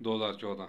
2014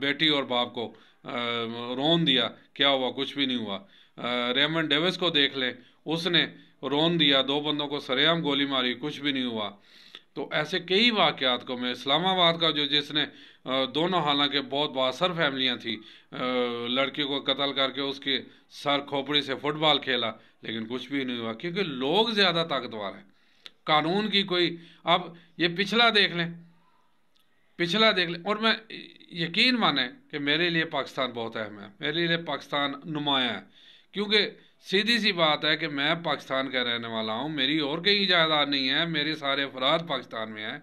بیٹی اور باپ کو رون دیا، کیا ہوا؟ کچھ بھی نہیں ہوا۔ ریمنڈ ڈیوس کو دیکھ لیں، اس نے رون دیا، 2 بندوں کو سریعام گولی ماری، کچھ بھی نہیں ہوا۔ تو ایسے کئی واقعات کو میں، اسلام آباد کا جس نے دونوں حالانکہ بہت بااثر فیملیاں تھیں، لڑکی کو قتل کر کے اس کی سر کھوپڑی سے فٹ بال کھیلا، لیکن کچھ بھی نہیں ہوا، کیونکہ لوگ زیادہ طاقتور ہیں۔ قانون کی کوئی، اب یہ پچھلا دیکھ لیں، اور میں یقین مانیں کہ میرے لیے پاکستان بہت اہم ہے، میرے لیے پاکستان نمایاں ہے، کیونکہ سیدھی سی بات ہے کہ میں پاکستان کا رہنے والا ہوں، میری اور کہیں جائیداد نہیں ہے، میرے سارے افراد پاکستان میں ہیں۔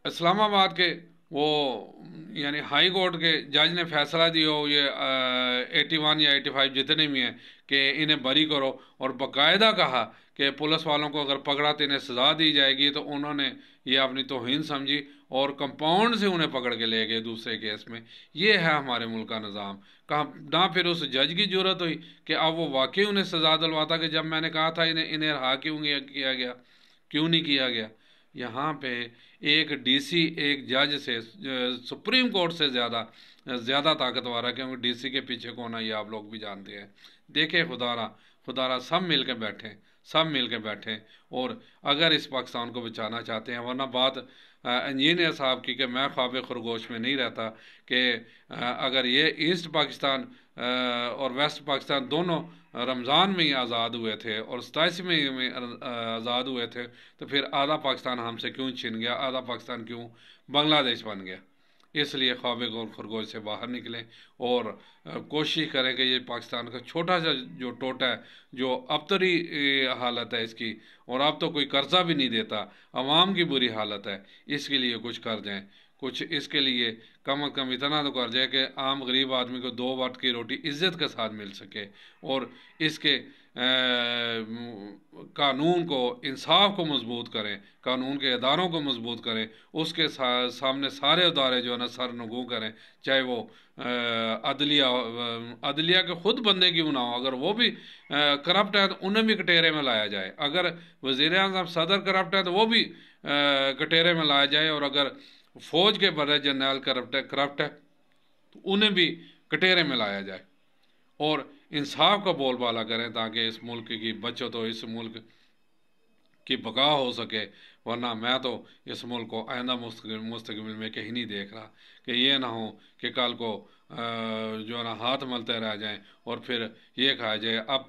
اسلام آباد کے وہ یعنی ہائی کورٹ کے جج نے فیصلہ دیا ہو، یہ 81 یا 85 جتنے بھی ہیں، کہ انہیں بری کرو، اور باقاعدہ کہا کہ پولیس والوں کو اگر پکڑا تو انہیں سزا دی جائے گی، تو انہوں نے یہ اپنی توہین سمجھی اور کمپاؤنڈ سے انہیں پکڑ کے لے گئے دوسرے کیس میں۔ یہ ہے ہمارے ملک کا نظام۔ کہاں نہ پھر اس جج کی جرت ہوئی کہ اب وہ واقعی انہیں سزا دلواتا، کہ جب میں نے کہا تھا انہیں رہا کیوں کیا گیا، کیوں نہیں کیا گیا؟ یہاں پہ ایک ڈی سی ایک جج سے سپریم کورٹ سے زیادہ طاقتور ہے، کیونکہ ڈی سی کے پیچھے کون ہے یہ آپ لوگ بھی جانتے ہیں۔ دیکھیں خدا را سب مل کے بیٹھیں اور اگر اس پاکستان کو بچانا چاہتے ہیں، ورنہ بات انجینئر صاحب کی کہ میں خواب خرگوش میں نہیں رہتا، کہ اگر یہ ایسٹ پاکستان اور ویسٹ پاکستان دونوں رمضان میں ہی آزاد ہوئے تھے اور 87 میں آزاد ہوئے تھے، تو پھر آدھا پاکستان ہم سے کیوں چھن گیا، آدھا پاکستان کیوں بنگلہ دیش بن گیا؟ اس لیے خواب خرگوش سے باہر نکلیں اور کوشش کریں کہ یہ پاکستان کا چھوٹا سا جو ٹوٹا ہے، جو ابتری حالت ہے اس کی، اور اب تو کوئی قرضہ بھی نہیں دیتا، عوام کی بری حالت ہے، اس کے لیے کچھ کر جائیں، کچھ اس کے لیے کم از کم اتنا تو کر جائے کہ عام غریب آدمی کو 2 وقت کی روٹی عزت کے ساتھ مل سکے، اور اس کے قانون کو، انصاف کو مضبوط کریں، قانون کے اداروں کو مضبوط کریں، اس کے سامنے سارے ادارے جو ہے نا سر نگوں کریں، چاہے وہ عدلیہ کے خود بندے کیوں نہ ہو، اگر وہ بھی کرپٹ ہے تو انہیں بھی کٹہرے میں لایا جائے، اگر وزیر اعظم صدر کرپٹ ہے تو وہ بھی کٹہرے میں لایا جائے، اور اگر فوج کے بڑے جنرل کرپٹ ہے تو انہیں بھی کٹہرے میں لایا جائے، اور انصاف کا بول بالا کریں تاکہ اس ملک کی بچت ہو، اس ملک کی بقا ہو سکے۔ ورنہ میں تو اس ملک کو آئندہ مستقبل میں کہیں نہیں دیکھ رہا، کہ یہ نہ ہو کہ کل کو جو ہے نا ہاتھ ملتے رہ جائیں اور پھر یہ کہا جائے اب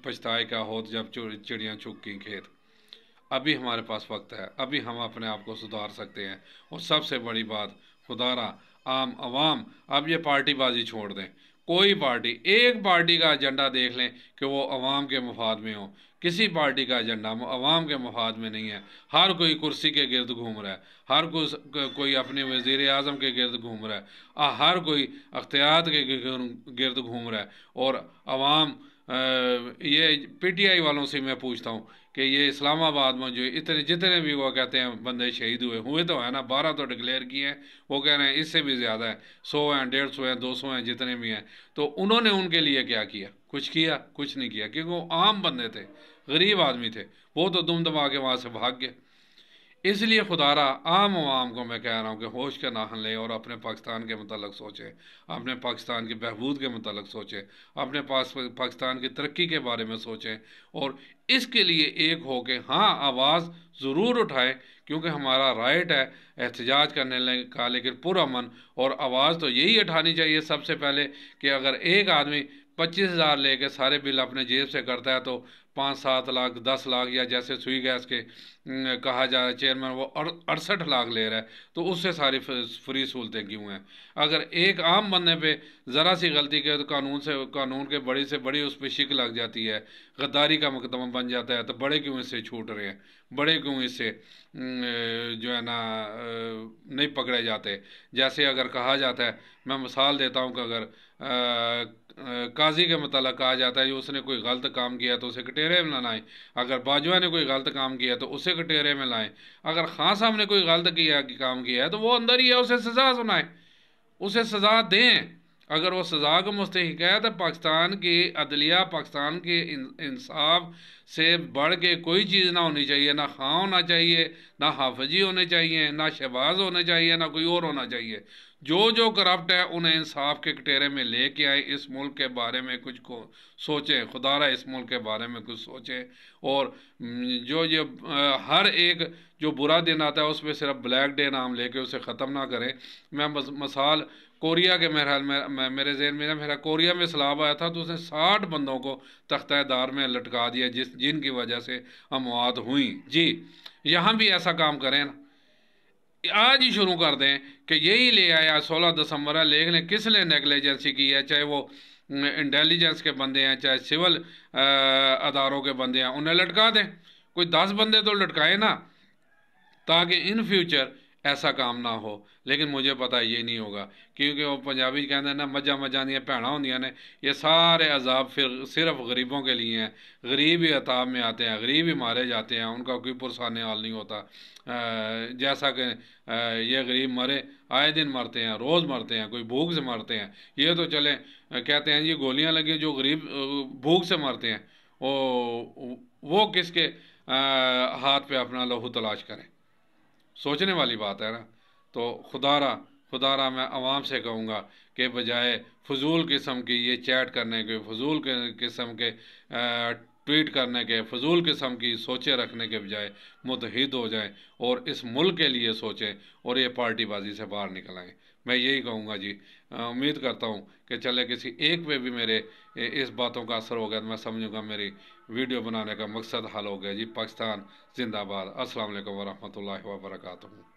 پچھتائے کیا ہوت جب چڑیاں چگ گئیں کھیت۔ ابھی ہمارے پاس وقت ہے، ابھی ہم اپنے آپ کو سدھار سکتے ہیں، اور سب سے بڑی بات، خدا را عام عوام اب یہ پارٹی بازی چھوڑ دیں، کوئی پارٹی، ایک پارٹی کا ایجنڈا دیکھ لیں کہ وہ عوام کے مفاد میں ہو، کسی پارٹی کا ایجنڈا عوام کے مفاد میں نہیں ہے، ہر کوئی کرسی کے گرد گھوم رہا ہے، ہر کوئی اپنے وزیر اعظم کے گرد گھوم رہا ہے، ہر کوئی اختیارات کے گرد گھوم رہا ہے، اور عوام یہ پی ٹی آئی والوں سے میں پوچھتا ہوں کہ یہ اسلام آباد میں جو جتنے بھی وہ کہتے ہیں بندے شہید ہوئے تو ہے نا، 12 تو ڈکلیئر کیے ہیں، وہ کہہ رہے ہیں اس سے بھی زیادہ ہے، 100 ہیں، 150 ہیں، 200 ہیں، جتنے بھی ہیں، تو انہوں نے ان کے لیے کیا کیا؟ کچھ نہیں کیا، کیونکہ وہ عام بندے تھے، غریب آدمی تھے، وہ تو دم دبا کے وہاں سے بھاگ گئے۔ اس لیے خدا را عام عوام کو میں کہہ رہا ہوں کہ ہوش کا ناخن لیں اور اپنے پاکستان کے متعلق سوچیں، اپنے پاکستان کی بہبود کے متعلق سوچیں، اپنے پاکستان کی ترقی کے بارے میں سوچیں، اور اس کے لیے ایک ہو کے ہاں آواز ضرور اٹھائیں، کیونکہ ہمارا رائٹ ہے احتجاج کرنے کا، لیکن پرامن، اور آواز تو یہی اٹھانی چاہیے سب سے پہلے کہ اگر ایک آدمی 25,000 لے کے سارے بل اپنے جیب سے کرتا ہے تو 5-7 لاکھ 10 لاکھ یا جیسے سوئی گیس کے کہا جائے چیئرمین وہ 68 لاکھ لے رہا ہے، تو اس سے ساری فری سہولتیں کیوں ہیں؟ اگر ایک عام بندے پہ ذرا سی غلطی کرے تو قانون کے بڑی سے بڑی اس پہ شک لگ جاتی ہے، غداری کا مقدمہ بن جاتا ہے، تو بڑے کیوں اس سے چھوٹ رہے ہیں، بڑے کیوں اس سے جو ہے نا نہیں پکڑے جاتے؟ جیسے اگر کہا جاتا ہے، میں مثال دیتا ہوں کہ اگر قاضی کے متعلق کہا جاتا ہے کہ اس نے کوئی غلط کام کیا تو اسے کٹہرے میں لائیں، اگر باجوہ نے کوئی غلط کام کیا تو اسے کٹہرے میں لائیں، اگر خان صاحب نے کوئی غلط کام کیا ہے تو وہ اندر ہی ہے، اسے سزا سنائیں، اسے سزا دیں، اگر وہ سزا کو مستحق ہے تو پاکستان کی عدلیہ، پاکستان کی انصاف سے بڑھ کے کوئی چیز نہ ہونی چاہیے، نہ خان ہونا چاہیے، نہ حافظی ہونے چاہیے، نہ شہباز ہونے چاہیے، نہ کوئی اور ہونا چاہیے۔ جو کرپٹ ہے انہیں انصاف کے کٹہرے میں لے کے آئیں، اس ملک کے بارے میں کچھ کو سوچیں، خدا را اس ملک کے بارے میں کچھ سوچیں، اور جو یہ ہر ایک جو برا دن آتا ہے اس پہ صرف بلیک ڈے نام لے کے اسے ختم نہ کریں۔ میں مثال کوریا کے میرے ذہن میں میرا کوریا میں سیلاب آیا تھا تو اس نے 60 بندوں کو تختہ دار میں لٹکا دیا جن کی وجہ سے اموات ہوئیں۔ جی یہاں بھی ایسا کام کریں نا، آج ہی شروع کر دیں کہ یہی لے آیا 16 دسمبر ہے، لیکن کس نے نیگلیجنسی کی ہے، چاہے وہ انٹیلیجنس کے بندے ہیں، چاہے سول اداروں کے بندے ہیں، انہیں لٹکا دیں۔ کوئی 10 بندے تو لٹکائے نا، تاکہ ان فیوچر ایسا کام نہ ہو۔ لیکن مجھے پتا یہ نہیں ہوگا، کیونکہ وہ پنجابی کہتے ہیں نا مجھاں دیا بھیڑاں ہوندیاں نے، یہ سارے عذاب پھر صرف غریبوں کے لیے ہیں۔ غریب ہی عذاب میں آتے ہیں، غریب ہی مارے جاتے ہیں، ان کا کوئی پرسان حال نہیں ہوتا۔ جیسا کہ یہ غریب مرے، آئے دن مرتے ہیں، روز مرتے ہیں، کوئی بھوک سے مرتے ہیں۔ یہ تو چلیں کہتے ہیں یہ گولیاں لگی، جو غریب بھوک سے مرتے ہیں وہ کس کے ہاتھ پہ اپنا لہو تلاش کریں؟ سوچنے والی بات ہے نا۔ تو خدا را میں عوام سے کہوں گا کہ بجائے فضول قسم کی یہ چیٹ کرنے کے، فضول قسم کے ٹویٹ کرنے کے، فضول قسم کی سوچیں رکھنے کے بجائے متحد ہو جائیں اور اس ملک کے لیے سوچیں اور یہ پارٹی بازی سے باہر نکل آئیں۔ میں یہی کہوں گا جی۔ امید کرتا ہوں کہ چلے کسی ایک پہ بھی میرے اس باتوں کا اثر ہو گیا تو میں سمجھوں گا میری ویڈیو بنانے کا مقصد حل ہو گیا۔ جی پاکستان زندہ باد۔ السلام علیکم ورحمۃ اللہ وبرکاتہ۔